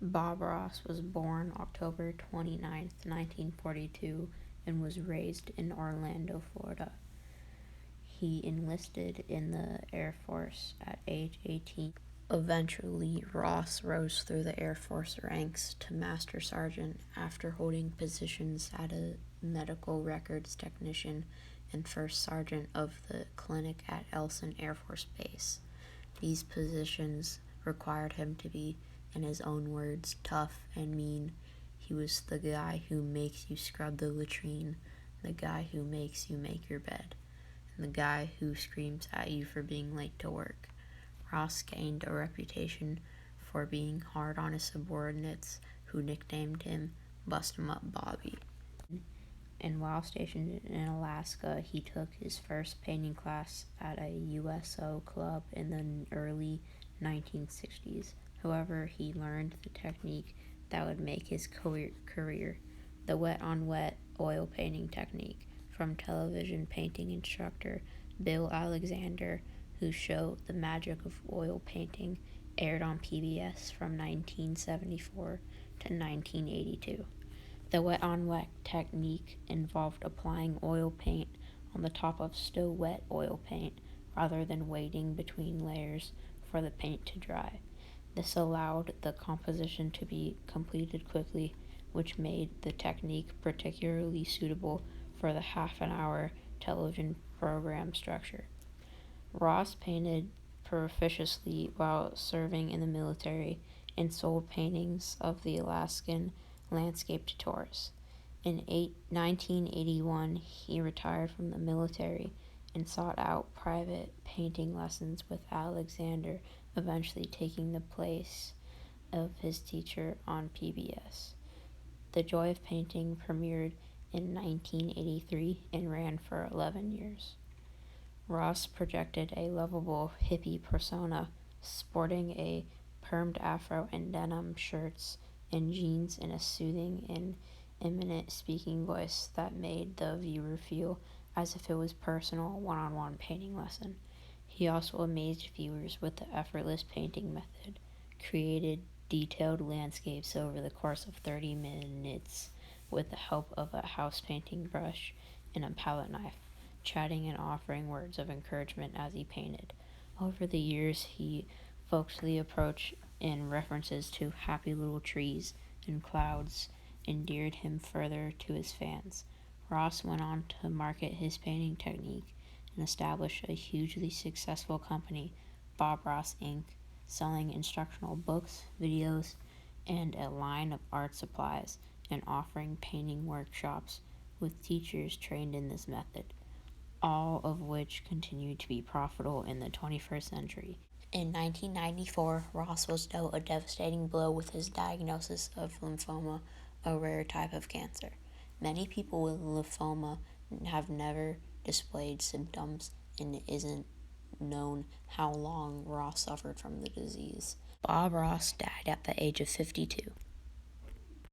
Bob Ross was born October 29, 1942, and was raised in Orlando, Florida. He enlisted in the Air Force at age 18. Eventually, Ross rose through the Air Force ranks to Master Sergeant after holding positions as a medical records technician and First Sergeant of the clinic at Elson Air Force Base. These positions required him to be, in his own words, tough and mean. He was the guy who makes you scrub the latrine, the guy who makes you make your bed, and the guy who screams at you for being late to work. Ross gained a reputation for being hard on his subordinates, who nicknamed him Bust 'em Up Bobby. And while stationed in Alaska, he took his first painting class at a USO club in the early 1960s. However, he learned the technique that would make his career, the wet-on-wet oil painting technique, from television painting instructor Bill Alexander, whose show The Magic of Oil Painting aired on PBS from 1974 to 1982. The wet-on-wet technique involved applying oil paint on the top of still wet oil paint rather than waiting between layers for the paint to dry. This allowed the composition to be completed quickly, which made the technique particularly suitable for the half-an-hour television program structure. Ross painted proficiously while serving in the military and sold paintings of the Alaskan landscape to tourists. In 1981, he retired from the military and sought out private painting lessons with Alexander, eventually taking the place of his teacher on PBS. The Joy of Painting premiered in 1983 and ran for 11 years. Ross projected a lovable hippie persona, sporting a permed afro and denim shirts and jeans in a soothing and imminent speaking voice that made the viewer feel as if it was personal one-on-one painting lesson. He also amazed viewers with the effortless painting method, created detailed landscapes over the course of 30 minutes with the help of a house painting brush and a palette knife, chatting and offering words of encouragement as he painted. Over the years, he focused the approach and references to happy little trees and clouds endeared him further to his fans. Ross went on to market his painting technique and establish a hugely successful company, Bob Ross Inc., selling instructional books, videos, and a line of art supplies, and offering painting workshops with teachers trained in this method, all of which continue to be profitable in the 21st century. In 1994, Ross was dealt a devastating blow with his diagnosis of lymphoma, a rare type of cancer. Many people with lymphoma have never displayed symptoms, and it isn't known how long Ross suffered from the disease. Bob Ross died at the age of 52.